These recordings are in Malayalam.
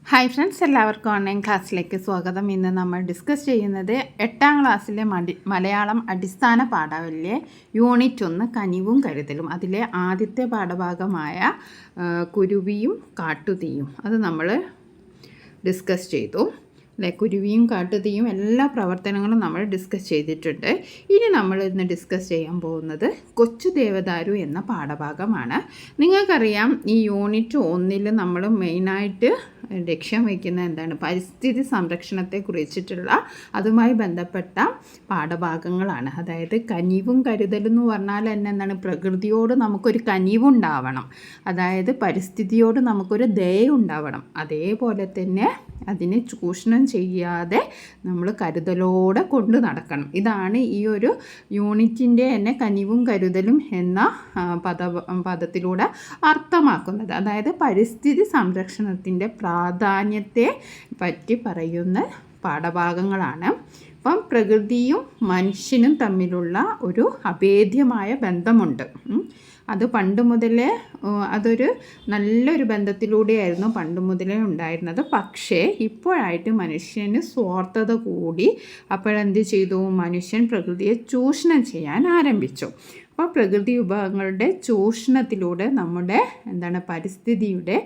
ഹായ് ഫ്രണ്ട്സ്, എല്ലാവർക്കും ഓൺലൈൻ ക്ലാസ്സിലേക്ക് സ്വാഗതം. ഇന്ന് നമ്മൾ ഡിസ്കസ് ചെയ്യുന്നത് 8ാം ക്ലാസ്സിലെ മലയാളം അടിസ്ഥാന പാഠാവലിയിലെ യൂണിറ്റ് 1 കനിവും കരുതലും. അതിലെ ആദ്യത്തെ പാഠഭാഗമായ കുരുവിയും കാട്ടുതീയും അത് നമ്മൾ ഡിസ്കസ് ചെയ്തു. കുരുവിയും കാട്ടുതീയും എല്ലാ പ്രവർത്തനങ്ങളും നമ്മൾ ഡിസ്കസ് ചെയ്തിട്ടുണ്ട്. ഇനി നമ്മൾ ഇന്ന് ഡിസ്കസ് ചെയ്യാൻ പോകുന്നത് കൊച്ചു ദേവദാരു എന്ന പാഠഭാഗമാണ്. നിങ്ങൾക്കറിയാം, ഈ യൂണിറ്റ് 1 നമ്മൾ മെയിനായിട്ട് ലക്ഷ്യം വയ്ക്കുന്ന എന്താണ്, പരിസ്ഥിതി സംരക്ഷണത്തെ കുറിച്ചിട്ടുള്ള അതുമായി ബന്ധപ്പെട്ട പാഠഭാഗങ്ങളാണ്. അതായത് കനിവും കരുതലും എന്ന് പറഞ്ഞാൽ തന്നെ എന്താണ്, പ്രകൃതിയോട് നമുക്കൊരു കനിവുണ്ടാവണം, അതായത് പരിസ്ഥിതിയോട് നമുക്കൊരു ദയുണ്ടാവണം. അതേപോലെ തന്നെ അതിനെ ചൂഷണം ചെയ്യാതെ നമ്മൾ കരുതലോടെ കൊണ്ട് നടക്കണം. ഇതാണ് ഈ ഒരു യൂണിറ്റിൻ്റെ തന്നെ കനിവും കരുതലും എന്ന പദത്തിലൂടെ അർത്ഥമാക്കുന്നത്. അതായത് പരിസ്ഥിതി സംരക്ഷണത്തിൻ്റെ പ്രാധാന്യത്തെ പറ്റി പറയുന്ന പാഠഭാഗങ്ങളാണ്. അപ്പം പ്രകൃതിയും മനുഷ്യനും തമ്മിലുള്ള ഒരു അഭേദ്യമായ ബന്ധമുണ്ട്. അത് പണ്ട് മുതലേ അതൊരു നല്ലൊരു ബന്ധത്തിലൂടെയായിരുന്നു പണ്ട് മുതലേ ഉണ്ടായിരുന്നത്. പക്ഷേ ഇപ്പോഴായിട്ട് മനുഷ്യന് സ്വാർത്ഥത കൂടി. അപ്പോഴെന്ത് ചെയ്തു, മനുഷ്യൻ പ്രകൃതിയെ ചൂഷണം ചെയ്യാൻ ആരംഭിച്ചു. അപ്പോൾ പ്രകൃതി വിഭവങ്ങളുടെ ചൂഷണത്തിലൂടെ നമ്മുടെ പരിസ്ഥിതിയുടെ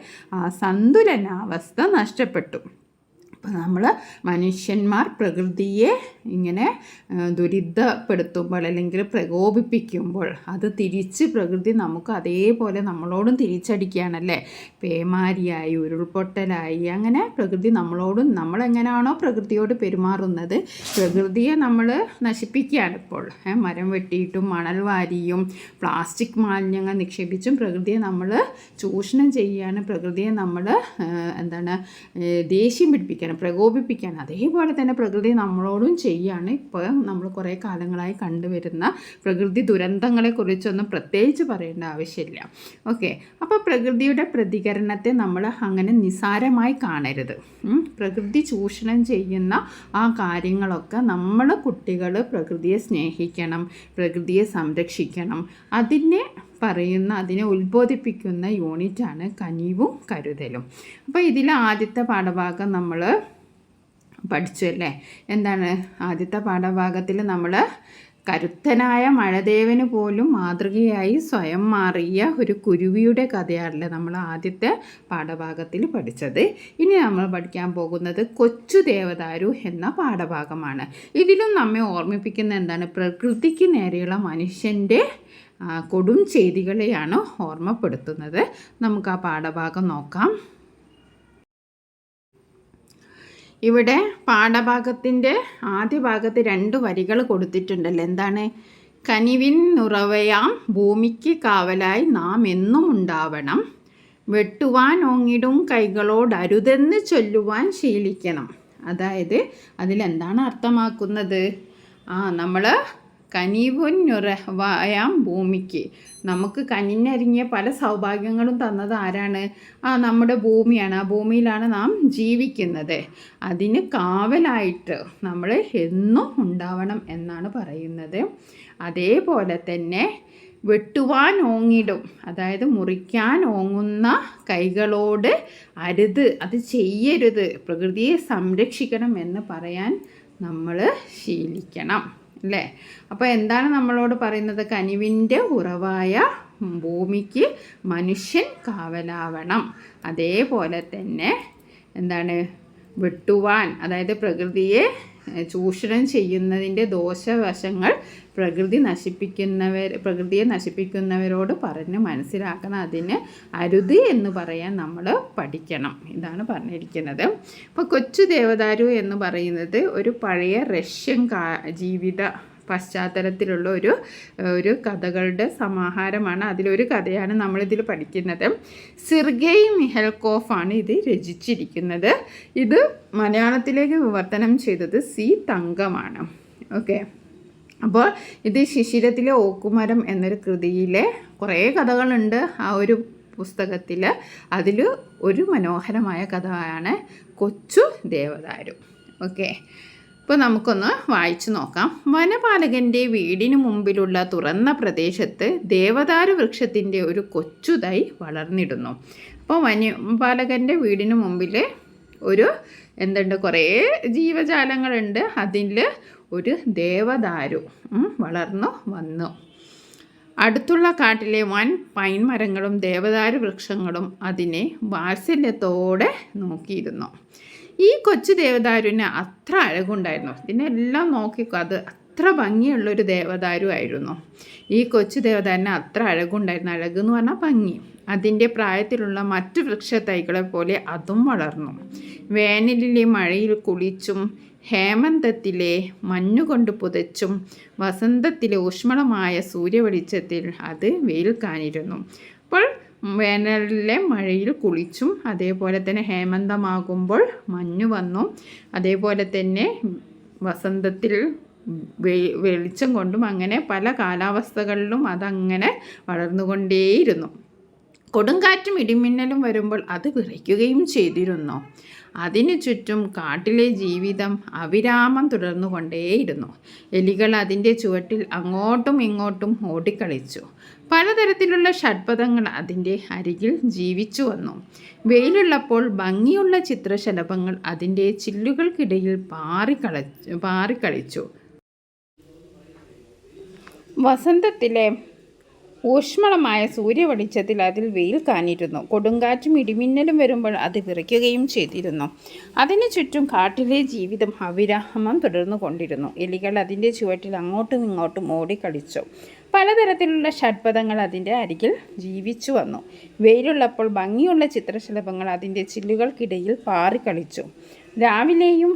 സന്തുലനാവസ്ഥ നഷ്ടപ്പെട്ടു. അപ്പോൾ നമ്മൾ മനുഷ്യന്മാർ പ്രകൃതിയെ ഇങ്ങനെ ദുരിതപ്പെടുത്തുമ്പോൾ അല്ലെങ്കിൽ പ്രകോപിപ്പിക്കുമ്പോൾ അത് തിരിച്ച് പ്രകൃതി നമുക്ക് അതേപോലെ നമ്മളോടും തിരിച്ചടിക്കുകയാണല്ലേ. പേമാരിയായി, ഉരുൾപൊട്ടലായി, അങ്ങനെ പ്രകൃതി നമ്മളോടും നമ്മളെങ്ങനെയാണോ പ്രകൃതിയോട് പെരുമാറുന്നത്, പ്രകൃതിയെ നമ്മൾ നശിപ്പിക്കുകയാണ് ഇപ്പോൾ. മരം വെട്ടിയിട്ടും മണൽ വാരിയും പ്ലാസ്റ്റിക് മാലിന്യങ്ങൾ നിക്ഷേപിച്ചും പ്രകൃതിയെ നമ്മൾ ചൂഷണം ചെയ്യുകയാണ്. പ്രകൃതിയെ നമ്മൾ ദേഷ്യം പിടിപ്പിക്കുകയാണ്, പ്രകോപിപ്പിക്കുകയാണ്. അതേപോലെ തന്നെ പ്രകൃതി നമ്മളോടും ചെയ്യുകയാണ്. ഇപ്പോൾ നമ്മൾ കുറേ കാലങ്ങളായി കണ്ടുവരുന്ന പ്രകൃതി ദുരന്തങ്ങളെക്കുറിച്ചൊന്നും പ്രത്യേകിച്ച് പറയേണ്ട ആവശ്യമില്ല. ഓക്കെ, അപ്പോൾ പ്രകൃതിയുടെ പ്രതികരണത്തെ നമ്മൾ അങ്ങനെ നിസ്സാരമായി കാണരുത്. പ്രകൃതി ചൂഷണം ചെയ്യുന്ന ആ കാര്യങ്ങളൊക്കെ നമ്മൾ കുട്ടികൾ പ്രകൃതിയെ സ്നേഹിക്കണം, പ്രകൃതിയെ സംരക്ഷിക്കണം. അതിനെ ഉത്ബോധിപ്പിക്കുന്ന യൂണിറ്റാണ് കനിവും കരുതലും. അപ്പോൾ ഇതിലെ ആദ്യത്തെ പാഠഭാഗം നമ്മൾ പഠിച്ചു അല്ലേ. എന്താണ് ആദ്യത്തെ പാഠഭാഗത്തിൽ നമ്മൾ കരുത്തനായ മഴദേവന് പോലും മാതൃകയായി സ്വയം മാറിയ ഒരു കുരുവിയുടെ കഥയാണല്ലേ നമ്മൾ ആദ്യത്തെ പാഠഭാഗത്തിൽ പഠിച്ചത്. ഇനി നമ്മൾ പഠിക്കാൻ പോകുന്നത് കൊച്ചു ദേവദാരു എന്ന പാഠഭാഗമാണ്. ഇതിലും നമ്മെ ഓർമ്മിപ്പിക്കുന്ന എന്താണ്, പ്രകൃതിക്ക് നേരെയുള്ള മനുഷ്യൻ്റെ കൊടും ചെയ്തികളെയാണ് ഓർമ്മപ്പെടുത്തുന്നത്. നമുക്ക് ആ പാഠഭാഗം നോക്കാം. ഇവിടെ പാഠഭാഗത്തിൻ്റെ ആദ്യ ഭാഗത്ത് 2 വരികൾ കൊടുത്തിട്ടുണ്ടല്ലോ. എന്താണ്, കനിവിൻ ഉറവയാം ഭൂമിക്ക് കാവലായി നാം എന്നും ഉണ്ടാവണം, വെട്ടുവാൻ ഓങ്ങിടും കൈകളോടരുതെന്ന് ചൊല്ലുവാൻ ശീലിക്കണം. അതായത് അതിലെന്താണ് അർത്ഥമാക്കുന്നത്, നമ്മൾ കനിവുനുറവായാം ഭൂമിക്ക്, നമുക്ക് കനിഞ്ഞരിഞ്ഞ പല സൗഭാഗ്യങ്ങളും തന്നത് ആരാണ്, നമ്മുടെ ഭൂമിയാണ്. ആ ഭൂമിയിലാണ് നാം ജീവിക്കുന്നത്. അതിന് കാവലായിട്ട് നമ്മൾ എന്നും ഉണ്ടാവണം എന്നാണ് പറയുന്നത്. അതേപോലെ തന്നെ വെട്ടുവാൻ ഓങ്ങിടും, അതായത് മുറിക്കാൻ ഓങ്ങുന്ന കൈകളോട് അരുത്, അത് ചെയ്യരുത്, പ്രകൃതിയെ സംരക്ഷിക്കണം എന്ന് പറയാൻ നമ്മൾ ശീലിക്കണം അല്ലേ. അപ്പോൾ എന്താണ് നമ്മളോട് പറയുന്നത്, കനിവിൻ്റെ ഉറവായ ഭൂമിക്ക് മനുഷ്യൻ കാവലാവണം. അതേപോലെ തന്നെ വെട്ടുവാൻ, അതായത് പ്രകൃതിയെ ചൂഷണം ചെയ്യുന്നതിൻ്റെ ദോഷവശങ്ങൾ പ്രകൃതിയെ നശിപ്പിക്കുന്നവരോട് പറഞ്ഞ് മനസ്സിലാക്കണം. അതിന് അരുത് എന്ന് പറയാൻ നമ്മൾ പഠിക്കണം. ഇതാണ് പറഞ്ഞിരിക്കുന്നത്. അപ്പോൾ കൊച്ചു ദേവദാരു എന്ന് പറയുന്നത് ഒരു പഴയ റഷ്യൻ ജീവിത പശ്ചാത്തലത്തിലുള്ള ഒരു കഥകളുടെ സമാഹാരമാണ്. അതിലൊരു കഥയാണ് നമ്മളിതിൽ പഠിക്കുന്നത്. സെർഗെയ് മിഹൽക്കോഫാണ് ഇത് രചിച്ചിരിക്കുന്നത്. ഇത് മലയാളത്തിലേക്ക് വിവർത്തനം ചെയ്തത് സി തങ്കമാണ്. ഓക്കെ, അപ്പോൾ ഇത് ശിശിരത്തിലെ ഓക്കുമരം എന്നൊരു കൃതിയിലെ കുറേ കഥകളുണ്ട് ആ ഒരു പുസ്തകത്തിൽ. അതിൽ ഒരു മനോഹരമായ കഥയാണ് കൊച്ചു ദേവദാരു. ഓക്കെ, ഇപ്പോൾ നമുക്കൊന്ന് വായിച്ചു നോക്കാം. വനപാലകൻ്റെ വീടിന് മുമ്പിലുള്ള തുറന്ന പ്രദേശത്ത് ദേവദാരു വൃക്ഷത്തിൻ്റെ ഒരു കൊച്ചു തൈ വളർന്നിടുന്നു. അപ്പോൾ വനപാലകൻ്റെ വീടിന് മുമ്പിൽ ഒരു എന്തുണ്ട്, കുറേ ജീവജാലങ്ങളുണ്ട്. അതിൽ ഒരു ദേവദാരു വളർന്നു വന്നു. അടുത്തുള്ള കാട്ടിലെ വൻ പൈൻ മരങ്ങളും ദേവദാരു വൃക്ഷങ്ങളും അതിനെ വാത്സല്യത്തോടെ നോക്കിയിരുന്നു. ഈ കൊച്ചു ദേവദാരുവിന് അത്ര അഴകുണ്ടായിരുന്നു. ഇതിനെല്ലാം നോക്കിക്കോ, അത് അത്ര ഭംഗിയുള്ളൊരു ദേവദാരു ആയിരുന്നു. ഈ കൊച്ചു ദേവദാരുവിന് അത്ര അഴകുണ്ടായിരുന്നു. അഴകെന്ന് പറഞ്ഞാൽ ഭംഗി. അതിൻ്റെ പ്രായത്തിലുള്ള മറ്റു വൃക്ഷത്തൈകളെ പോലെ അതും വളർന്നു. വേനലിലെ മഴയിൽ കുളിച്ചും ഹേമന്തത്തിലെ മഞ്ഞുകൊണ്ട് പുതച്ചും വസന്തത്തിലെ ഊഷ്മളമായ സൂര്യവെളിച്ചത്തിൽ അത് വെയിൽക്കാനിരുന്നു. അപ്പോൾ വേനലിലെ മഴയിൽ കുളിച്ചും അതേപോലെ തന്നെ ഹേമന്തമാകുമ്പോൾ മഞ്ഞു വന്നു, അതേപോലെ തന്നെ വസന്തത്തിൽ വെളിച്ചം കൊണ്ടും, അങ്ങനെ പല കാലാവസ്ഥകളിലും അതങ്ങനെ വളർന്നുകൊണ്ടേയിരുന്നു. കൊടുങ്കാറ്റും ഇടിമിന്നലും വരുമ്പോൾ അത് വിറയ്ക്കുകയും ചെയ്തിരുന്നു. അതിനു ചുറ്റും കാട്ടിലെ ജീവിതം അവിരാമം തുടർന്നുകൊണ്ടേയിരുന്നു. എലികൾ അതിൻ്റെ ചുവട്ടിൽ അങ്ങോട്ടും ഇങ്ങോട്ടും ഓടിക്കളിച്ചു. പലതരത്തിലുള്ള ഷഡ്പദങ്ങൾ അതിൻ്റെ അരികിൽ ജീവിച്ചു വന്നു. വെയിലുള്ളപ്പോൾ ഭംഗിയുള്ള ചിത്രശലഭങ്ങൾ അതിൻ്റെ ചില്ലുകൾക്കിടയിൽ പാറിക്കളിച്ചു. വസന്തത്തിലെ ഊഷ്മളമായ സൂര്യവെളിച്ചത്തിൽ അതിൽ വെയിൽ കാണിരുന്നു. കൊടുങ്കാറ്റും ഇടിമിന്നലും വരുമ്പോൾ അത് വിറയ്ക്കുകയും ചെയ്തിരുന്നു. അതിനു ചുറ്റും കാട്ടിലെ ജീവിതം അവിരാമം തുടർന്നു കൊണ്ടിരുന്നു. എലികൾ അതിൻ്റെ ചുവട്ടിൽ അങ്ങോട്ടും ഇങ്ങോട്ടും ഓടിക്കളിച്ചു. പലതരത്തിലുള്ള ഷഡ്പദങ്ങൾ അതിൻ്റെ അരികിൽ ജീവിച്ചു വന്നു. വെയിലുള്ളപ്പോൾ ഭംഗിയുള്ള ചിത്രശലഭങ്ങൾ അതിൻ്റെ ചില്ലുകൾക്കിടയിൽ പാറിക്കളിച്ചു. രാവിലെയും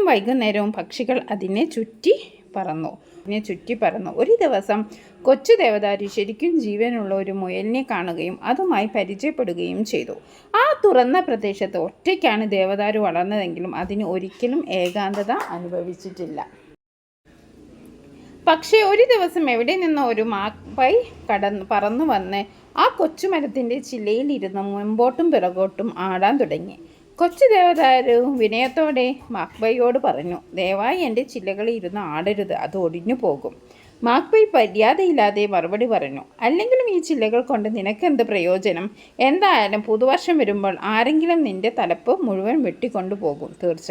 വൈകുന്നേരവും പക്ഷികൾ അതിനെ ചുറ്റി പറന്നു. ഒരു ദിവസം കൊച്ചു ദേവദാരു ശരിക്കും ജീവനുള്ള ഒരു മുയലിനെ കാണുകയും അതുമായി പരിചയപ്പെടുകയും ചെയ്തു. ആ തുറന്ന പ്രദേശത്ത് ഒറ്റയ്ക്കാണ് ദേവദാരു വളർന്നതെങ്കിലും അതിന് ഒരിക്കലും ഏകാന്തത അനുഭവിച്ചിട്ടില്ല. പക്ഷേ ഒരു ദിവസം എവിടെ നിന്നോ ഒരു മാക്പൈ പറന്നു വന്ന് ആ കൊച്ചുമരത്തിൻ്റെ ചില്ലയിൽ ഇരുന്ന് മുമ്പോട്ടും പിറകോട്ടും ആടാൻ തുടങ്ങി. കൊച്ചു ദേവദാരു വിനയത്തോടെ മാക്പൈയോട് പറഞ്ഞു, ദയവായി എൻ്റെ ചില്ലകളിൽ ഇരുന്ന് ആടരുത്, അത് ഒടിഞ്ഞു പോകും. മാക്പൈ മര്യാദയില്ലാതെ മറുപടി പറഞ്ഞു, അല്ലെങ്കിലും ഈ ചില്ലകൾ കൊണ്ട് നിനക്കെന്ത് പ്രയോജനം? എന്തായാലും പുതുവർഷം വരുമ്പോൾ ആരെങ്കിലും നിൻ്റെ തലപ്പ് മുഴുവൻ വെട്ടിക്കൊണ്ടു പോകും, തീർച്ച.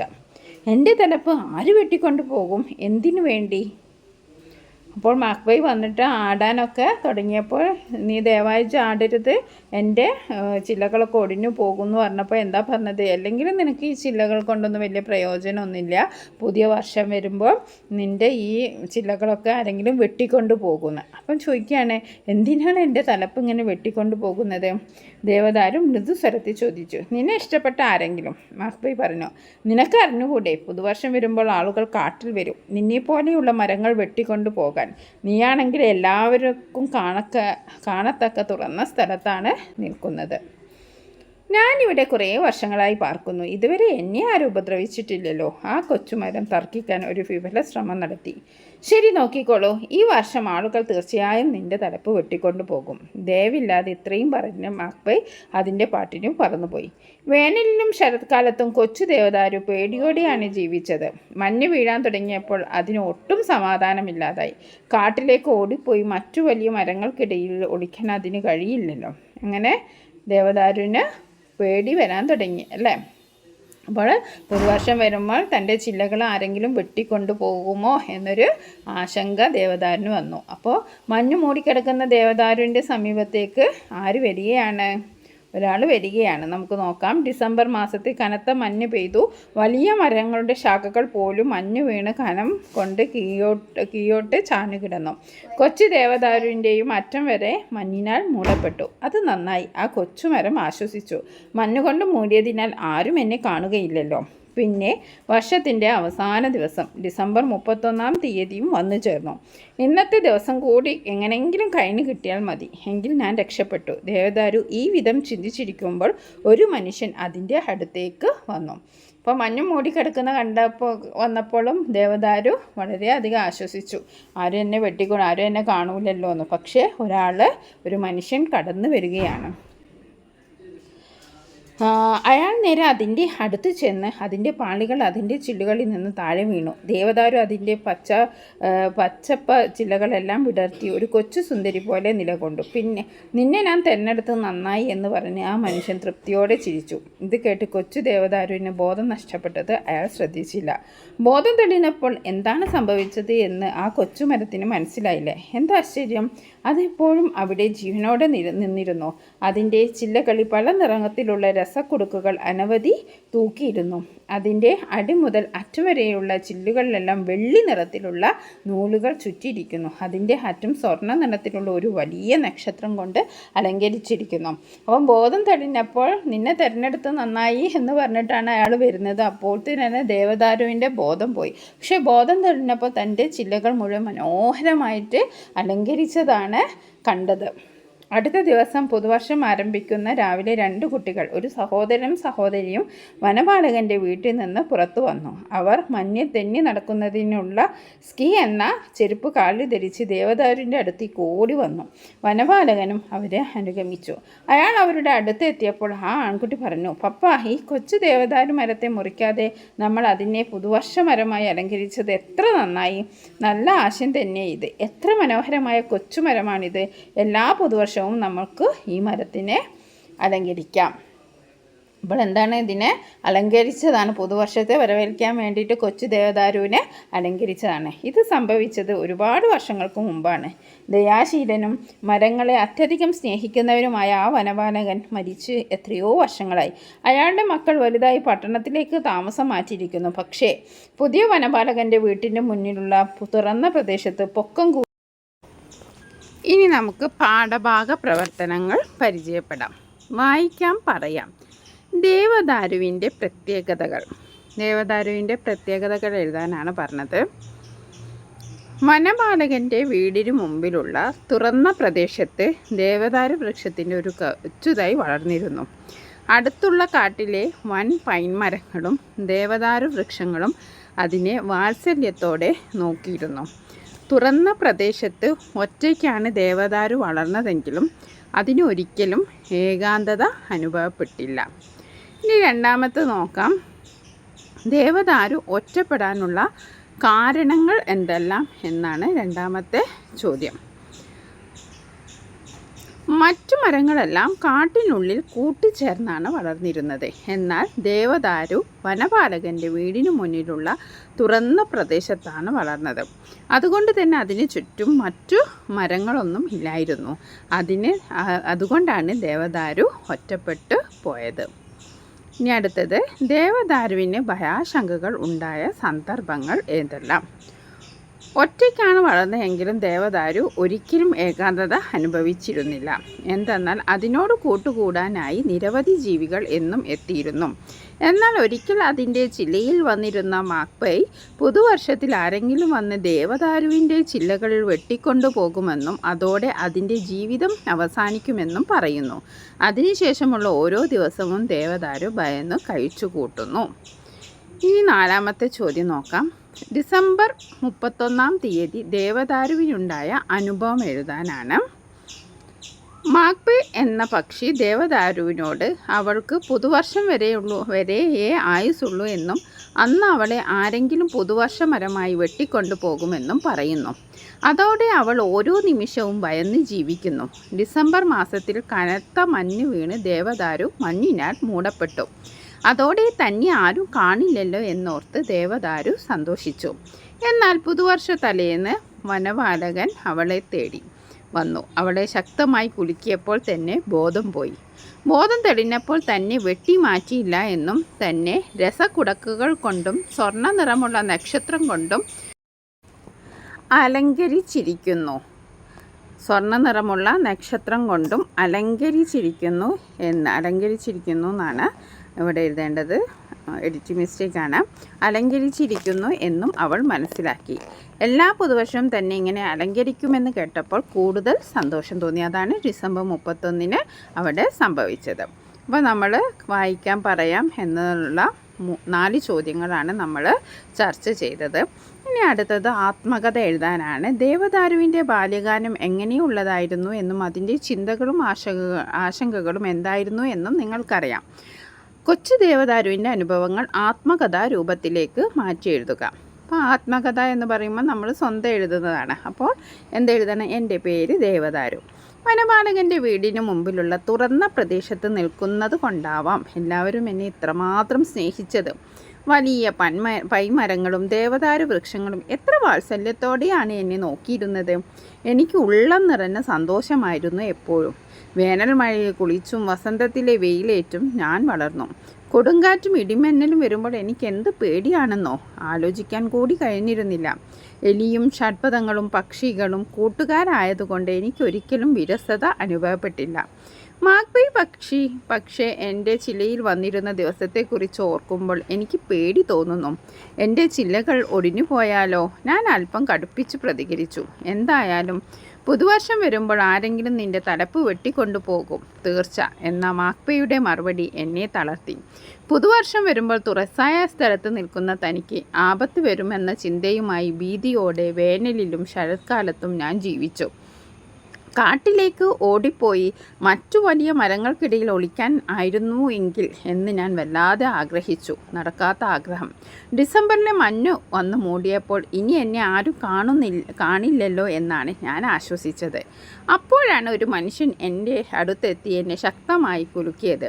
എൻ്റെ തലപ്പ് ആര് വെട്ടിക്കൊണ്ടു പോകും? എന്തിനു വേണ്ടി? അപ്പോൾ മാക്പൈ വന്നിട്ട് ആടാനൊക്കെ തുടങ്ങിയപ്പോൾ, നീ ദയവായി ആടരുത്, എൻ്റെ ചില്ലകളൊക്കെ ഒടിഞ്ഞു പോകുമെന്ന് പറഞ്ഞപ്പോൾ എന്താ പറഞ്ഞത്? അല്ലെങ്കിൽ നിനക്ക് ഈ ചില്ലകൾ കൊണ്ടൊന്നും വലിയ പ്രയോജനമൊന്നുമില്ല. പുതിയ വർഷം വരുമ്പോൾ നിൻ്റെ ഈ ചില്ലകളൊക്കെ ആരെങ്കിലും വെട്ടിക്കൊണ്ട് പോകുന്നത്. അപ്പം ചോദിക്കുകയാണ്, എന്തിനാണ് എൻ്റെ തലപ്പ് ഇങ്ങനെ വെട്ടിക്കൊണ്ട് പോകുന്നത്? ദേവദാരു മൃദുസ്വരത്തിൽ ചോദിച്ചു. നിന്നെ ഇഷ്ടപ്പെട്ട ആരെങ്കിലും? മാക്പൈ പറഞ്ഞു, നിനക്ക് അറിഞ്ഞുകൂടെ, പുതുവർഷം വരുമ്പോൾ ആളുകൾ കാട്ടിൽ വരും നിന്നെപ്പോലെയുള്ള മരങ്ങൾ വെട്ടിക്കൊണ്ട് പോകാൻ. നീയാണെങ്കിൽ എല്ലാവർക്കും കാണത്തക്ക തുറന്ന സ്ഥലത്താണ് നിൽക്കുന്നത്. ഞാനിവിടെ കുറേ വർഷങ്ങളായി പാർക്കുന്നു. ഇതുവരെ എന്നെ ആരും ഉപദ്രവിച്ചിട്ടില്ലല്ലോ. ആ കൊച്ചുമരം തർക്കിക്കാൻ ഒരു വിഫല ശ്രമം നടത്തി. ശരി, നോക്കിക്കോളൂ, ഈ വർഷം ആളുകൾ തീർച്ചയായും നിന്റെ തലപ്പ് വെട്ടിക്കൊണ്ടു പോകും. ദയവില്ലാതെ ഇത്രയും പറഞ്ഞ മാക്പൈ അതിൻ്റെ പാട്ടിനും പറന്നുപോയി. വേനലിലും ശരത്കാലത്തും കൊച്ചു ദേവദാരു പേടിയോടെയാണ് ജീവിച്ചത്. മഞ്ഞ് വീഴാൻ തുടങ്ങിയപ്പോൾ അതിന് ഒട്ടും സമാധാനമില്ലാതായി. കാട്ടിലേക്ക് ഓടിപ്പോയി മറ്റു വലിയ മരങ്ങൾക്കിടയിൽ ഒളിക്കാൻ അതിന് കഴിയില്ലല്ലോ. അങ്ങനെ ദേവദാരുവിന് പേടി വരാൻ തുടങ്ങി അല്ലേ. അപ്പോൾ പുതുവർഷം വരുമ്പോൾ തൻ്റെ ചില്ലകൾ ആരെങ്കിലും വെട്ടിക്കൊണ്ടു പോകുമോ എന്നൊരു ആശങ്ക ദേവദാരുവിന് വന്നു. അപ്പോൾ മഞ്ഞ് മൂടിക്കിടക്കുന്ന ദേവദാരുവിൻ്റെ സമീപത്തേക്ക് ആര് വരികയാണ്? ഒരാൾ വരികയാണ്. നമുക്ക് നോക്കാം. ഡിസംബർ മാസത്തിൽ കനത്ത മഞ്ഞ് പെയ്തു. വലിയ മരങ്ങളുടെ ശാഖകൾ പോലും മഞ്ഞ് വീണ് കനം കൊണ്ട് കീയോട്ട് ചാഞ്ഞുകിടന്നു. കൊച്ചു ദേവദാരുവിൻ്റെയും അറ്റം വരെ മഞ്ഞിനാൽ മൂടപ്പെട്ടു. അത് നന്നായി, ആ കൊച്ചുമരം ആശ്വസിച്ചു. മഞ്ഞുകൊണ്ട് മൂടിയതിനാൽ ആരും എന്നെ കാണുകയില്ലല്ലോ. പിന്നെ വർഷത്തിൻ്റെ അവസാന ദിവസം ഡിസംബർ 31-ാം തീയതിയും വന്നു ചേർന്നു. ഇന്നത്തെ ദിവസം കൂടി എങ്ങനെയെങ്കിലും കഴിഞ്ഞു കിട്ടിയാൽ മതി, എങ്കിൽ ഞാൻ രക്ഷപ്പെട്ടു. ദേവദാരു ഈ വിധം ചിന്തിച്ചിരിക്കുമ്പോൾ ഒരു മനുഷ്യൻ അതിൻ്റെ അടുത്തേക്ക് വന്നു. അപ്പോൾ മഞ്ഞ് മൂടിക്കിടക്കുന്ന വന്നപ്പോഴും ദേവദാരു വളരെയധികം ആശ്വസിച്ചു. ആരും എന്നെ കാണൂലല്ലോ എന്ന്. പക്ഷേ ഒരു മനുഷ്യൻ കടന്നു വരികയാണ്. അയാൾ നേരെ അതിൻ്റെ അടുത്ത് ചെന്ന് അതിൻ്റെ പാളികൾ അതിൻ്റെ ചില്ലുകളിൽ നിന്ന് താഴെ വീണു. ദേവദാരു അതിൻ്റെ പച്ചപ്പ ചില്ലകളെല്ലാം വിടർത്തി ഒരു കൊച്ചു സുന്ദരി പോലെ നിലകൊണ്ടു. പിന്നെ നിന്നെ ഞാൻ തെരഞ്ഞെടുത്ത് നന്നായി എന്ന് പറഞ്ഞ് ആ മനുഷ്യൻ തൃപ്തിയോടെ ചിരിച്ചു. ഇത് കേട്ട് കൊച്ചു ദേവദാരുവിന് ബോധം നഷ്ടപ്പെട്ടത് അയാൾ ശ്രദ്ധിച്ചില്ല. ബോധം തെളിഞ്ഞപ്പോൾ എന്താണ് സംഭവിച്ചത് എന്ന് ആ കൊച്ചുമരത്തിന് മനസ്സിലായില്ലേ? എന്താ ആശ്ചര്യം! അതിപ്പോഴും അവിടെ ജീവനോടെ നിന്നിരുന്നു. അതിൻ്റെ ചില്ലകളിൽ പല നിറത്തിലുള്ള രസക്കുടുക്കുകൾ അനവധി തൂക്കിയിരുന്നു. അതിൻ്റെ അടി മുതൽ അറ്റുവരെയുള്ള ചില്ലുകളിലെല്ലാം വെള്ളി നിറത്തിലുള്ള നൂലുകൾ ചുറ്റിയിരിക്കുന്നു. അതിൻ്റെ അറ്റം സ്വർണ്ണ നിറത്തിലുള്ള ഒരു വലിയ നക്ഷത്രം കൊണ്ട് അലങ്കരിച്ചിരിക്കുന്നു. അപ്പം ബോധം തെളിഞ്ഞപ്പോൾ നിന്നെ തിരഞ്ഞെടുത്ത് നന്നായി എന്ന് പറഞ്ഞിട്ടാണ് അയാൾ വരുന്നത്. അപ്പോൾ തന്നെ ദേവദാരുവിൻ്റെ ബോധം പോയി. പക്ഷേ ബോധം തെളിഞ്ഞപ്പോൾ തൻ്റെ ചില്ലകൾ മുഴുവൻ മനോഹരമായിട്ട് അലങ്കരിച്ചതാണ് കണ്ടത്. അടുത്ത ദിവസം പുതുവർഷം ആരംഭിക്കുന്ന രാവിലെ 2 കുട്ടികൾ, ഒരു സഹോദരനും സഹോദരിയും വനപാലകൻ്റെ വീട്ടിൽ നിന്ന് പുറത്തു വന്നു. അവർ മഞ്ഞിൽ തെന്നി നടക്കുന്നതിനുള്ള സ്കീ എന്ന ചെരുപ്പ് കാലിൽ ധരിച്ച് ദേവദാരുവിൻ്റെ അടുത്തേക്ക് ഓടി വന്നു. വനപാലകനും അവരെ അനുഗമിച്ചു. അയാൾ അവരുടെ അടുത്ത് എത്തിയപ്പോൾ ആ ആൺകുട്ടി പറഞ്ഞു, പപ്പ, ഈ കൊച്ചു ദേവദാരു മരത്തെ മുറിക്കാതെ നമ്മൾ അതിനെ പുതുവർഷ മരമായി അലങ്കരിച്ചത് എത്ര നന്നായി! നല്ല ആശയം തന്നെ ഇത്. എത്ര മനോഹരമായ കൊച്ചുമരമാണിത്! എല്ലാ പുതുവർഷവും നമുക്ക് ഈ മരത്തിനെ അലങ്കരിക്കാം. അപ്പോൾ എന്താണ് ഇതിനെ അലങ്കരിച്ചതാണ്, പുതുവർഷത്തെ വരവേൽക്കാൻ വേണ്ടിയിട്ട് കൊച്ചു ദേവദാരുവിനെ അലങ്കരിച്ചതാണ്. ഇത് സംഭവിച്ചത് ഒരുപാട് വർഷങ്ങൾക്ക് മുമ്പാണ്. ദയാശീലനും മരങ്ങളെ അത്യധികം സ്നേഹിക്കുന്നവരുമായ ആ വനപാലകൻ മരിച്ച് എത്രയോ വർഷങ്ങളായി. അയാളുടെ മക്കൾ വലുതായി പട്ടണത്തിലേക്ക് താമസം മാറ്റിയിരിക്കുന്നു. പക്ഷേ പുതിയ വനപാലകൻ്റെ വീട്ടിൻ്റെ മുന്നിലുള്ള തുറന്ന പ്രദേശത്ത് പൊക്കം ഇനി നമുക്ക് പാഠഭാഗ പ്രവർത്തനങ്ങൾ പരിചയപ്പെടാം. വായിക്കാം, പറയാം. ദേവദാരുവിൻ്റെ പ്രത്യേകതകൾ എഴുതാനാണ് പറഞ്ഞത്. വനപാലകൻ്റെ വീടിന് മുമ്പിലുള്ള തുറന്ന പ്രദേശത്ത് ദേവദാരു വൃക്ഷത്തിൻ്റെ ഒരു കൊച്ചുതൈ വളർന്നിരുന്നു. അടുത്തുള്ള കാട്ടിലെ വൻ പൈൻ മരങ്ങളും ദേവദാരു വൃക്ഷങ്ങളും അതിനെ വാത്സല്യത്തോടെ നോക്കിയിരുന്നു. തുറന്ന പ്രദേശത്ത് ഒറ്റയ്ക്കാണ് ദേവദാരു വളർന്നതെങ്കിലും അതിനൊരിക്കലും ഏകാന്തത അനുഭവപ്പെട്ടില്ല. ഇനി രണ്ടാമത്തെ നോക്കാം. ദേവദാരു ഒറ്റപ്പെടാനുള്ള കാരണങ്ങൾ എന്തെല്ലാം എന്നാണ് രണ്ടാമത്തെ ചോദ്യം. മറ്റു മരങ്ങളെല്ലാം കാട്ടിനുള്ളിൽ കൂട്ടിച്ചേർന്നാണ് വളർന്നിരുന്നത്. എന്നാൽ ദേവദാരു വനപാലകൻ്റെ വീടിനു മുന്നിലുള്ള തുറന്ന പ്രദേശത്താണ് വളർന്നത്. അതുകൊണ്ട് തന്നെ അതിന് ചുറ്റും മറ്റു മരങ്ങളൊന്നും ഇല്ലായിരുന്നു. അതുകൊണ്ടാണ് ദേവദാരു ഒറ്റപ്പെട്ടു പോയത്. ഇനി അടുത്തത്, ദേവദാരുവിന് ഭയാശങ്കകൾ ഉണ്ടായ സന്ദർഭങ്ങൾ ഏതെല്ലാം? ഒറ്റയ്ക്കാണ് വളർന്നതെങ്കിലും ദേവദാരു ഒരിക്കലും ഏകാന്തത അനുഭവിച്ചിരുന്നില്ല. എന്തെന്നാൽ അതിനോട് കൂട്ടുകൂടാനായി നിരവധി ജീവികൾ എന്നും എത്തിയിരുന്നു. എന്നാൽ ഒരിക്കൽ അതിൻ്റെ ചില്ലയിൽ വന്നിരുന്ന മാക്പൈ പുതുവർഷത്തിൽ ആരെങ്കിലും വന്ന് ദേവദാരുവിൻ്റെ ചില്ലകളിൽ വെട്ടിക്കൊണ്ടു പോകുമെന്നും അതോടെ അതിൻ്റെ ജീവിതം അവസാനിക്കുമെന്നും പറയുന്നു. അതിനുശേഷമുള്ള ഓരോ ദിവസവും ദേവദാരു ഭയന്ന് കഴിച്ചുകൂട്ടുന്നു. ഇനി നാലാമത്തെ ചോദ്യം നോക്കാം. ഡിസംബർ 31-ാം തീയതി ദേവദാരുവിനുണ്ടായ അനുഭവം എഴുതാനാണ്. മാക്പേ എന്ന പക്ഷി ദേവദാരുവിനോട് അവൾക്ക് പുതുവർഷം വരെയേ ആയുസുള്ളൂ എന്നും അന്ന് അവളെ ആരെങ്കിലും പുതുവർഷ മരമായി വെട്ടിക്കൊണ്ടു പോകുമെന്നും പറയുന്നു. അതോടെ അവൾ ഓരോ നിമിഷവും ഭയന്ന് ജീവിക്കുന്നു. ഡിസംബർ മാസത്തിൽ കനത്ത മഞ്ഞ് വീണ് ദേവദാരു മഞ്ഞിനാൽ മൂടപ്പെട്ടു. അതോടെ തന്നെ ആരും കാണില്ലല്ലോ എന്നോർത്ത് ദേവദാരു സന്തോഷിച്ചു. എന്നാൽ പുതുവർഷ തലേന്ന് വനപാലകൻ അവളെ തേടി വന്നു. അവളെ ശക്തമായി കുലുക്കിയപ്പോൾ തന്നെ ബോധം പോയി. ബോധം തെളിഞ്ഞപ്പോൾ തന്നെ വെട്ടിമാറ്റിയില്ല എന്നും തന്നെ രസക്കുടക്കുകൾ കൊണ്ടും സ്വർണ്ണ നിറമുള്ള നക്ഷത്രം കൊണ്ടും അലങ്കരിച്ചിരിക്കുന്നു എന്നാണ് ഇവിടെ എഴുതേണ്ടത്. എഡിറ്റിംഗ് മിസ്റ്റേക്കാണ്. അലങ്കരിച്ചിരിക്കുന്നു എന്നും അവൾ മനസ്സിലാക്കി. എല്ലാ പുതുവർഷവും തന്നെ ഇങ്ങനെ അലങ്കരിക്കുമെന്ന് കേട്ടപ്പോൾ കൂടുതൽ സന്തോഷം തോന്നി. അതാണ് ഡിസംബർ 31-ന് അവിടെ സംഭവിച്ചത്. അപ്പോൾ നമ്മൾ വായിക്കാം, പറയാം എന്നുള്ള 4 ചോദ്യങ്ങളാണ് നമ്മൾ ചർച്ച ചെയ്തത്. ഇനി അടുത്തത് ആത്മകഥ എഴുതാനാണ്. ദേവദാരുവിൻ്റെ ബാല്യകാലം എങ്ങനെയുള്ളതായിരുന്നു എന്നും അതിൻ്റെ ചിന്തകളും ആശങ്കകളും എന്തായിരുന്നു എന്നും നിങ്ങൾക്കറിയാം. കൊച്ചു ദേവദാരുവിൻ്റെ അനുഭവങ്ങൾ ആത്മകഥാ രൂപത്തിലേക്ക് മാറ്റി എഴുതുക. അപ്പോൾ ആത്മകഥ എന്ന് പറയുമ്പോൾ നമ്മൾ സ്വന്തം എഴുതുന്നതാണ്. അപ്പോൾ എന്തെഴുതണം? എൻ്റെ പേര് ദേവദാരു. വനപാലകൻ്റെ വീടിന് മുമ്പിലുള്ള തുറന്ന പ്രദേശത്ത് നിൽക്കുന്നത് കൊണ്ടാവാം എല്ലാവരും എന്നെ ഇത്രമാത്രം സ്നേഹിച്ചത്. വലിയ പൈമരങ്ങളും ദേവദാരു വൃക്ഷങ്ങളും എത്ര വാത്സല്യത്തോടെയാണ് എന്നെ നോക്കിയിരുന്നത്. എനിക്ക് ഉള്ളം നിറഞ്ഞ സന്തോഷമായിരുന്നു എപ്പോഴും. വേനൽ മഴയിൽ കുളിച്ചും വസന്തത്തിലെ വെയിലേറ്റും ഞാൻ വളർന്നു. കൊടുങ്കാറ്റും ഇടിമിന്നലും വരുമ്പോൾ എനിക്ക് എന്ത് പേടിയാണെന്നോ ആലോചിക്കാൻ കൂടി കഴിഞ്ഞിരുന്നില്ല. എലിയും ഷഡ്പദങ്ങളും പക്ഷികളും കൂട്ടുകാരായതുകൊണ്ട് എനിക്കൊരിക്കലും വിരസത അനുഭവപ്പെട്ടില്ല. മാക്ബി പക്ഷേ എൻ്റെ ചില്ലയിൽ വന്നിരുന്ന ദിവസത്തെക്കുറിച്ച് ഓർക്കുമ്പോൾ എനിക്ക് പേടി തോന്നുന്നു. എൻ്റെ ചില്ലകൾ ഒടിഞ്ഞു പോയാലോ? ഞാൻ അല്പം കടുപ്പിച്ച് പ്രതികരിച്ചു. എന്തായാലും പുതുവർഷം വരുമ്പോൾ ആരെങ്കിലും നിന്റെ തലപ്പ് വെട്ടിക്കൊണ്ടു പോകും തീർച്ച എന്ന മാക്ബിയുടെ മറുപടി എന്നെ തളർത്തി. പുതുവർഷം വരുമ്പോൾ തുറസായ സ്ഥലത്ത് നിൽക്കുന്ന തനിക്ക് ആപത്ത് വരുമെന്ന ചിന്തയുമായി ഭീതിയോടെ വേനലിലും ശരത്കാലത്തും ഞാൻ ജീവിച്ചു. കാട്ടിലേക്ക് ഓടിപ്പോയി മറ്റു വലിയ മരങ്ങൾക്കിടയിൽ ഒളിക്കാൻ ആയിരുന്നു എങ്കിൽ എന്ന് ഞാൻ വല്ലാതെ ആഗ്രഹിച്ചു. നടക്കാത്ത ആഗ്രഹം. ഡിസംബറിലെ മഞ്ഞ് വന്ന് മൂടിയപ്പോൾ ഇനി എന്നെ ആരും കാണില്ലല്ലോ എന്നാണ് ഞാൻ ആശ്വസിച്ചത്. അപ്പോഴാണ് ഒരു മനുഷ്യൻ എൻ്റെ അടുത്തെത്തി എന്നെ ശക്തമായി കുലുക്കിയത്.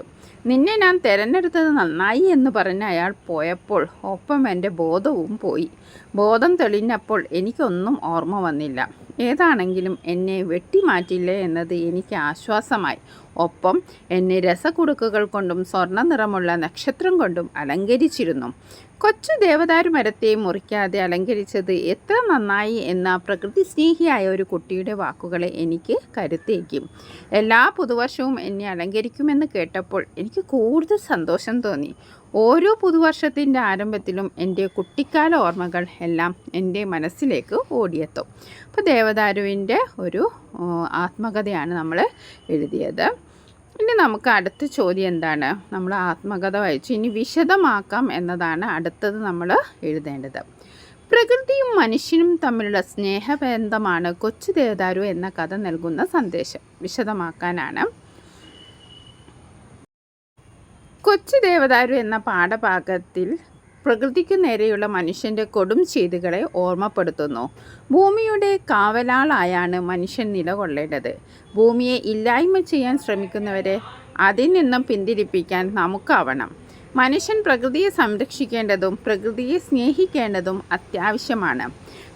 നിന്നെ ഞാൻ തിരഞ്ഞെടുത്തത് നന്നായി എന്ന് പറഞ്ഞ് അയാൾ പോയപ്പോൾ ഒപ്പം എൻ്റെ ബോധവും പോയി. ബോധം തെളിഞ്ഞപ്പോൾ എനിക്കൊന്നും ഓർമ്മ വന്നില്ല. ഏതാണെങ്കിലും എന്നെ വെട്ടിമാറ്റില്ലേ എന്നത് എനിക്ക് ആശ്വാസമായി. ഒപ്പം എന്നെ രസകുടുക്കുകൾ കൊണ്ടും സ്വർണ്ണ നിറമുള്ള നക്ഷത്രം കൊണ്ടും അലങ്കരിച്ചിരുന്നു. കൊച്ചു ദേവദാരു മരത്തെ മുറിക്കാതെ അലങ്കരിച്ചത് എത്ര നന്നായി എന്ന പ്രകൃതി സ്നേഹിയായ ഒരു കുട്ടിയുടെ വാക്കുകളെ എനിക്ക് കരുത്തേക്കും. എല്ലാ പുതുവർഷവും എന്നെ അലങ്കരിക്കുമെന്ന് കേട്ടപ്പോൾ എനിക്ക് കൂടുതൽ സന്തോഷം തോന്നി. ഓരോ പുതുവർഷത്തിൻ്റെ ആരംഭത്തിലും എൻ്റെ കുട്ടിക്കാല ഓർമ്മകൾ എല്ലാം എൻ്റെ മനസ്സിലേക്ക് ഓടിയെത്തും. അപ്പോൾ ദേവദാരുവിൻ്റെ ഒരു ആത്മകഥയാണ് നമ്മൾ എഴുതിയത്. ഇനി നമുക്ക് അടുത്ത ചോദ്യം എന്താണ്? നമ്മൾ ആത്മകഥ വായിച്ചു, ഇനി വിശദമാക്കാം എന്നതാണ് അടുത്തത് നമ്മൾ എഴുതേണ്ടത്. പ്രകൃതിയും മനുഷ്യനും തമ്മിലുള്ള സ്നേഹബന്ധമാണ് കൊച്ചു ദേവദാരു എന്ന കഥ നൽകുന്ന സന്ദേശം. വിശദമാക്കാനാണ്. കൊച്ചു ദേവദാരു എന്ന പാഠഭാഗത്തിൽ പ്രകൃതിക്ക് നേരെയുള്ള മനുഷ്യൻ്റെ കൊടും ചെയ്തികളെ ഓർമ്മപ്പെടുത്തുന്നു. ഭൂമിയുടെ കാവലാളായാണ് മനുഷ്യൻ നിലകൊള്ളേണ്ടത്. ഭൂമിയെ ഇല്ലായ്മ ചെയ്യാൻ ശ്രമിക്കുന്നവരെ അതിൽ നിന്നും പിന്തിരിപ്പിക്കാൻ നമുക്കാവണം. മനുഷ്യൻ പ്രകൃതിയെ സംരക്ഷിക്കേണ്ടതും പ്രകൃതിയെ സ്നേഹിക്കേണ്ടതും അത്യാവശ്യമാണ്.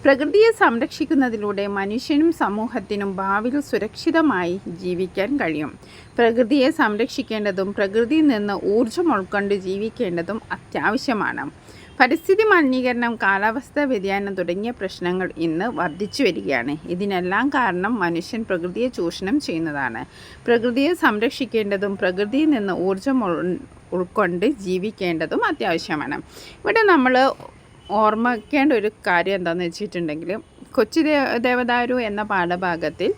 പ്രകൃതിയെ സംരക്ഷിക്കുന്നതിലൂടെ മനുഷ്യനും സമൂഹത്തിനും ഭാവിയിൽ സുരക്ഷിതമായി ജീവിക്കാൻ കഴിയും. പ്രകൃതിയെ സംരക്ഷിക്കേണ്ടതും പ്രകൃതിയിൽ നിന്ന് ഊർജ്ജം ഉൾക്കൊണ്ട് ജീവിക്കേണ്ടതും അത്യാവശ്യമാണ്. പരിസ്ഥിതി മലിനീകരണം, കാലാവസ്ഥാ വ്യതിയാനം തുടങ്ങിയ പ്രശ്നങ്ങൾ ഇന്ന് വർദ്ധിച്ചു വരികയാണ്. ഇതിനെല്ലാം കാരണം മനുഷ്യൻ പ്രകൃതിയെ ചൂഷണം ചെയ്യുന്നതാണ്. പ്രകൃതിയെ സംരക്ഷിക്കേണ്ടതും പ്രകൃതിയിൽ നിന്ന് ഊർജ്ജം ഉൾക്കൊണ്ട് ജീവിക്കേണ്ടതും അത്യാവശ്യമാണ്. ഇവിടെ നമ്മൾ ഓർമ്മിക്കേണ്ട ഒരു കാര്യം എന്താണെന്ന് വെച്ചിട്ടുണ്ടെങ്കിൽ, കൊച്ചു ദേവദാരു എന്ന പാഠഭാഗത്തിൽ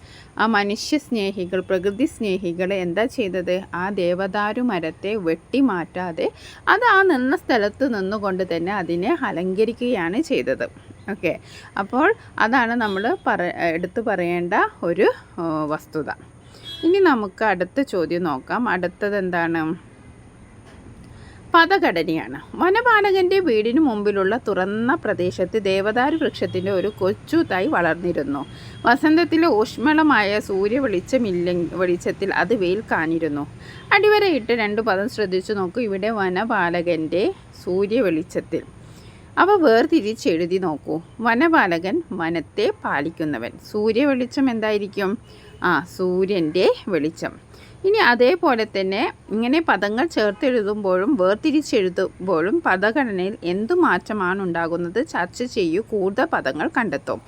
ആ മനുഷ്യ സ്നേഹികൾ, പ്രകൃതി സ്നേഹികൾ എന്താ ചെയ്തത്? ആ ദേവദാരു മരത്തെ വെട്ടിമാറ്റാതെ അത് ആ നിന്ന സ്ഥലത്ത് നിന്നുകൊണ്ട് തന്നെ അതിനെ അലങ്കരിക്കുകയാണ് ചെയ്തത്. ഓക്കെ, അപ്പോൾ അതാണ് നമ്മൾ എടുത്തു പറയേണ്ട ഒരു വസ്തുത. ഇനി നമുക്ക് അടുത്ത ചോദ്യം നോക്കാം. അടുത്തത് എന്താണ്? പദഘടനയാണ്. വനപാലകൻ്റെ വീടിന് മുമ്പിലുള്ള തുറന്ന പ്രദേശത്ത് ദേവദാരു വൃക്ഷത്തിൻ്റെ ഒരു കൊച്ചു തൈ വളർന്നിരുന്നു. വസന്തത്തിലെ ഊഷ്മളമായ വെളിച്ചത്തിൽ അത് വെയിൽ കാണിരുന്നു. അടിവരയിട്ട് 2 പദം ശ്രദ്ധിച്ചു നോക്കൂ. ഇവിടെ വനപാലകൻ്റെ സൂര്യവെളിച്ചത്തിൽ. അവ വേർതിരിച്ചെഴുതി നോക്കൂ. വനപാലകൻ വനത്തെ പാലിക്കുന്നവൻ. സൂര്യവെളിച്ചം എന്തായിരിക്കും? സൂര്യൻ്റെ വെളിച്ചം. ഇനി അതേപോലെ തന്നെ ഇങ്ങനെ പദങ്ങൾ ചേർത്തെഴുതുമ്പോഴും വേർതിരിച്ചെഴുതുമ്പോഴും പദഘടനയിൽ എന്തു മാറ്റമാണ് ഉണ്ടാകുന്നത് ചർച്ച ചെയ്യൂ. കൂടുതൽ പദങ്ങൾ കണ്ടെത്തും.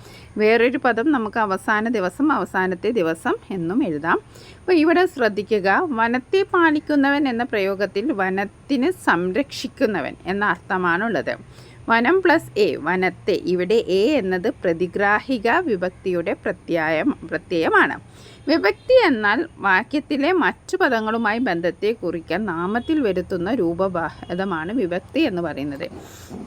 വേറൊരു പദം നമുക്ക് അവസാനത്തെ ദിവസം എന്നും എഴുതാം. അപ്പോൾ ഇവിടെ ശ്രദ്ധിക്കുക, വനത്തെ പാലിക്കുന്നവൻ എന്ന പ്രയോഗത്തിൽ വനത്തിന് സംരക്ഷിക്കുന്നവൻ എന്ന അർത്ഥമാണുള്ളത്. വനം പ്ലസ് എ, വനത്തെ. ഇവിടെ എ എന്നത് പ്രതിഗ്രാഹിക വിഭക്തിയുടെ പ്രത്യയമാണ്. വിഭക്തി എന്നാൽ വാക്യത്തിലെ മറ്റു പദങ്ങളുമായി ബന്ധത്തെ കുറിക്കാൻ നാമത്തിൽ വരുത്തുന്ന രൂപഭേദമാണ് വിഭക്തി എന്ന് പറയുന്നത്.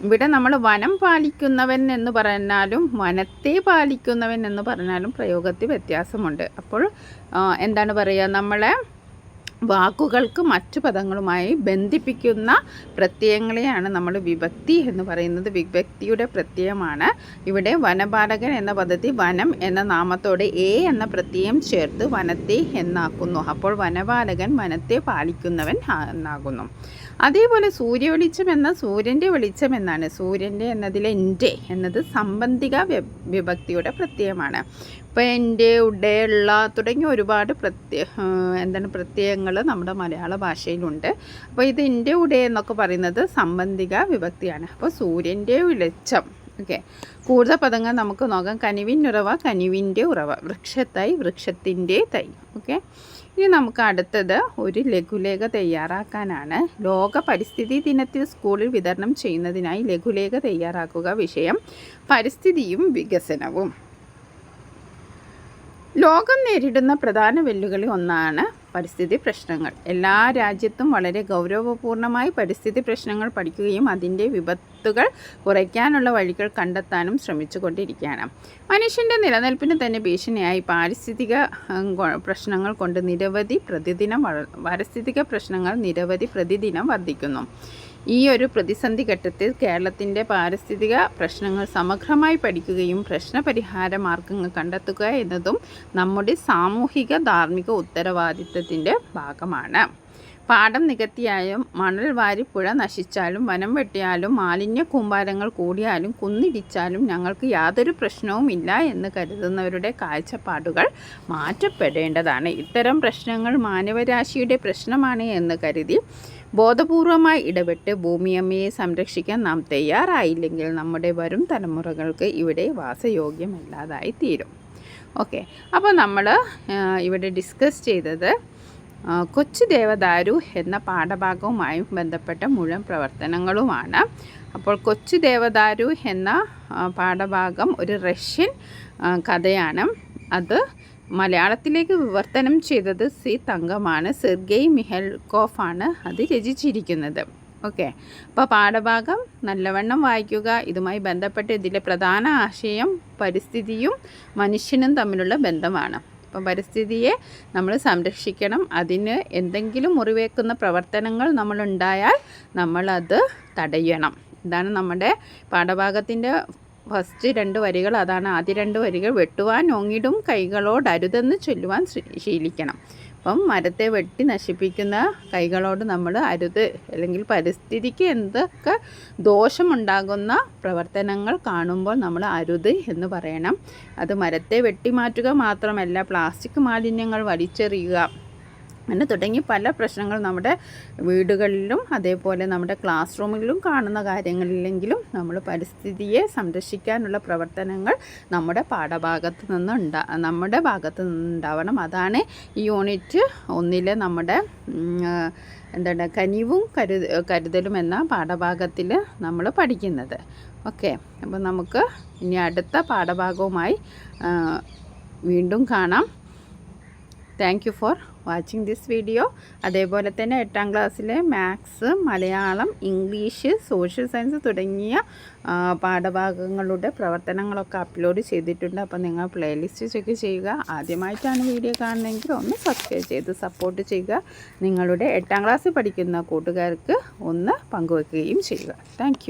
ഇവിടെ നമ്മൾ വനം പാലിക്കുന്നവൻ എന്ന് പറഞ്ഞാലും വനത്തെ പാലിക്കുന്നവൻ എന്ന് പറഞ്ഞാലും പ്രയോഗത്തിൽ വ്യത്യാസമുണ്ട്. അപ്പോൾ എന്താണ് പറയുക, നമ്മളെ വാക്കുകൾക്ക് മറ്റു പദങ്ങളുമായി ബന്ധിപ്പിക്കുന്ന പ്രത്യയങ്ങളെയാണ് നമ്മൾ വിഭക്തി എന്ന് പറയുന്നത്. വിഭക്തിയുടെ പ്രത്യയമാണ്. ഇവിടെ വനപാലകൻ എന്ന പദത്തിൽ വനം എന്ന നാമത്തോടെ എന്ന പ്രത്യയം ചേർത്ത് വനത്തെ എന്നാക്കുന്നു. അപ്പോൾ വനപാലകൻ വനത്തെ പാലിക്കുന്നവൻ എന്നാകുന്നു. അതേപോലെ സൂര്യവെളിച്ചം എന്ന സൂര്യൻ്റെ വെളിച്ചം എന്നാണ്. സൂര്യൻ്റെ എന്നതിലെ എൻ്റെ എന്നത് സംബന്ധിക വിഭക്തിയുടെ പ്രത്യയമാണ്. ഇപ്പോൾ എൻ്റെ, ഉടെ, ഉള്ള തുടങ്ങിയ ഒരുപാട് പ്രത്യയങ്ങൾ നമ്മുടെ മലയാള ഭാഷയിലുണ്ട്. അപ്പോൾ ഇത് എൻ്റെ, ഉടെ എന്നൊക്കെ പറയുന്നത് സംബന്ധിക വിഭക്തിയാണ്. അപ്പോൾ സൂര്യൻ്റെ വെളിച്ചം. ഓക്കെ, കൂടുതൽ പദങ്ങൾ നമുക്ക് നോക്കാം. കനിവിനുറവ, കനിവിൻ്റെ ഉറവ. വൃക്ഷത്തൈ, വൃക്ഷത്തിൻ്റെ തൈ. ഓക്കെ, ഇനി നമുക്ക് അടുത്തത് ഒരു ലഘുലേഖ തയ്യാറാക്കാനാണ്. ലോക പരിസ്ഥിതി ദിനത്തിൽ സ്കൂളിൽ വിതരണം ചെയ്യുന്നതിനായി ലഘുലേഖ തയ്യാറാക്കുക. വിഷയം പരിസ്ഥിതിയും വികസനവും. ലോകം നേരിടുന്ന പ്രധാന വെല്ലുവിളി ഒന്നാണ് പരിസ്ഥിതി പ്രശ്നങ്ങൾ. എല്ലാ രാജ്യത്തും വളരെ ഗൗരവപൂർണ്ണമായി പരിസ്ഥിതി പ്രശ്നങ്ങൾ പഠിക്കുകയും അതിൻ്റെ വിപത്തുകൾ കുറയ്ക്കാനുള്ള വഴികൾ കണ്ടെത്താനും ശ്രമിച്ചുകൊണ്ടിരിക്കുകയാണ്. മനുഷ്യൻ്റെ നിലനിൽപ്പിന് തന്നെ ഭീഷണിയായി പാരിസ്ഥിതിക പ്രശ്നങ്ങൾ കൊണ്ട് നിരവധി പ്രതിദിനം വർദ്ധിക്കുന്നു. ഈ ഒരു പ്രതിസന്ധി ഘട്ടത്തിൽ കേരളത്തിൻ്റെ പാരിസ്ഥിതിക പ്രശ്നങ്ങൾ സമഗ്രമായി പഠിക്കുകയും പ്രശ്നപരിഹാര മാർഗങ്ങൾ കണ്ടെത്തുക എന്നതും നമ്മുടെ സാമൂഹിക ധാർമ്മിക ഉത്തരവാദിത്തത്തിൻ്റെ ഭാഗമാണ്. പാടം നികത്തിയാലും മണൽ വാരി പുഴ നശിച്ചാലും വനം വെട്ടിയാലും മാലിന്യ കൂമ്പാരങ്ങൾ കൂടിയാലും കുന്നിടിച്ചാലും ഞങ്ങൾക്ക് യാതൊരു പ്രശ്നവും ഇല്ല എന്ന് കരുതുന്നവരുടെ കാഴ്ചപ്പാടുകൾ മാറ്റപ്പെടേണ്ടതാണ്. ഇത്തരം പ്രശ്നങ്ങൾ മാനവരാശിയുടെ പ്രശ്നമാണ് എന്ന് കരുതി ബോധപൂർവമായി ഇടപെട്ട് ഭൂമിയമ്മയെ സംരക്ഷിക്കാൻ നാം തയ്യാറായില്ലെങ്കിൽ നമ്മുടെ വരും തലമുറകൾക്ക് ഇവിടെ വാസയോഗ്യമല്ലാതായി തീരും. ഓക്കെ, അപ്പോൾ നമ്മൾ ഇവിടെ ഡിസ്കസ് ചെയ്തത് കൊച്ചു ദേവദാരു എന്ന പാഠഭാഗവുമായി ബന്ധപ്പെട്ട മുഴുവൻ പ്രവർത്തനങ്ങളുമാണ്. അപ്പോൾ കൊച്ചു ദേവദാരു എന്ന പാഠഭാഗം ഒരു റഷ്യൻ കഥയാണ്. അത് മലയാളത്തിലേക്ക് വിവർത്തനം ചെയ്തത് സി തങ്കമാണ്. സെർഗെയ് മിഹൽക്കോഫാണ് അത് രചിച്ചിരിക്കുന്നത്. ഓക്കെ, അപ്പോൾ പാഠഭാഗം നല്ലവണ്ണം വായിക്കുക. ഇതുമായി ബന്ധപ്പെട്ട് ഇതിലെ പ്രധാന ആശയം പരിസ്ഥിതിയും മനുഷ്യനും തമ്മിലുള്ള ബന്ധമാണ്. അപ്പം പരിസ്ഥിതിയെ നമ്മൾ സംരക്ഷിക്കണം. അതിന് എന്തെങ്കിലും മുറിവേക്കുന്ന പ്രവർത്തനങ്ങൾ നമ്മളുണ്ടായാൽ നമ്മളത് തടയണം. ഇതാണ് നമ്മുടെ പാഠഭാഗത്തിൻ്റെ ഫസ്റ്റ് 2 വരികൾ. അതാണ് ആദ്യ 2 വരികൾ. വെട്ടുവാൻ ഓങ്ങിടും കൈകളോടരുതെന്ന് ചൊല്ലുവാൻ ശീലിക്കണം. അപ്പം മരത്തെ വെട്ടി നശിപ്പിക്കുന്ന കൈകളോട് നമ്മൾ അരുത്, അല്ലെങ്കിൽ പരിസ്ഥിതിക്ക് എന്തൊക്കെ ദോഷമുണ്ടാകുന്ന പ്രവർത്തനങ്ങൾ കാണുമ്പോൾ നമ്മൾ അരുത് എന്ന് പറയണം. അത് മരത്തെ വെട്ടിമാറ്റുക മാത്രമല്ല, പ്ലാസ്റ്റിക് മാലിന്യങ്ങൾ വലിച്ചെറിയുക, അങ്ങനെ തുടങ്ങി പല പ്രശ്നങ്ങൾ നമ്മുടെ വീടുകളിലും അതേപോലെ നമ്മുടെ ക്ലാസ് റൂമുകളിലും കാണുന്ന കാര്യങ്ങളിലെങ്കിലും നമ്മൾ പരിസ്ഥിതിയെ സംരക്ഷിക്കാനുള്ള പ്രവർത്തനങ്ങൾ നമ്മുടെ ഭാഗത്ത് നിന്നുണ്ടാവണം. അതാണ് ഈ യൂണിറ്റ് 1 നമ്മുടെ കനിവും കരുതലും എന്ന പാഠഭാഗത്തിൽ നമ്മൾ പഠിക്കുന്നത്. ഓക്കെ, അപ്പോൾ നമുക്ക് ഇനി അടുത്ത പാഠഭാഗവുമായി വീണ്ടും കാണാം. Thank you for watching this video. അതേപോലെ തന്നെ 8ാം ക്ലാസ്സിലെ maths, Malayalam, English, social science തുടങ്ങിയ പാഠഭാഗങ്ങളുടെ പ്രവർത്തനങ്ങളൊക്കെ അപ്ലോഡ് ചെയ്തിട്ടുണ്ട്. അപ്പോൾ നിങ്ങൾ പ്ലേലിസ്റ്റ് ചെക്ക് ചെയ്യുക. ആദ്യമായിട്ടാണ് വീഡിയോ കാണുന്നതെങ്കിൽ ഒന്ന് സബ്സ്ക്രൈബ് ചെയ്ത് സപ്പോർട്ട് ചെയ്യുക. നിങ്ങളുടെ 8ാം ക്ലാസ്സിൽ പഠിക്കുന്ന കൂട്ടുകാർക്ക് ഒന്ന് പങ്കുവെക്കുകയും ചെയ്യുക. താങ്ക്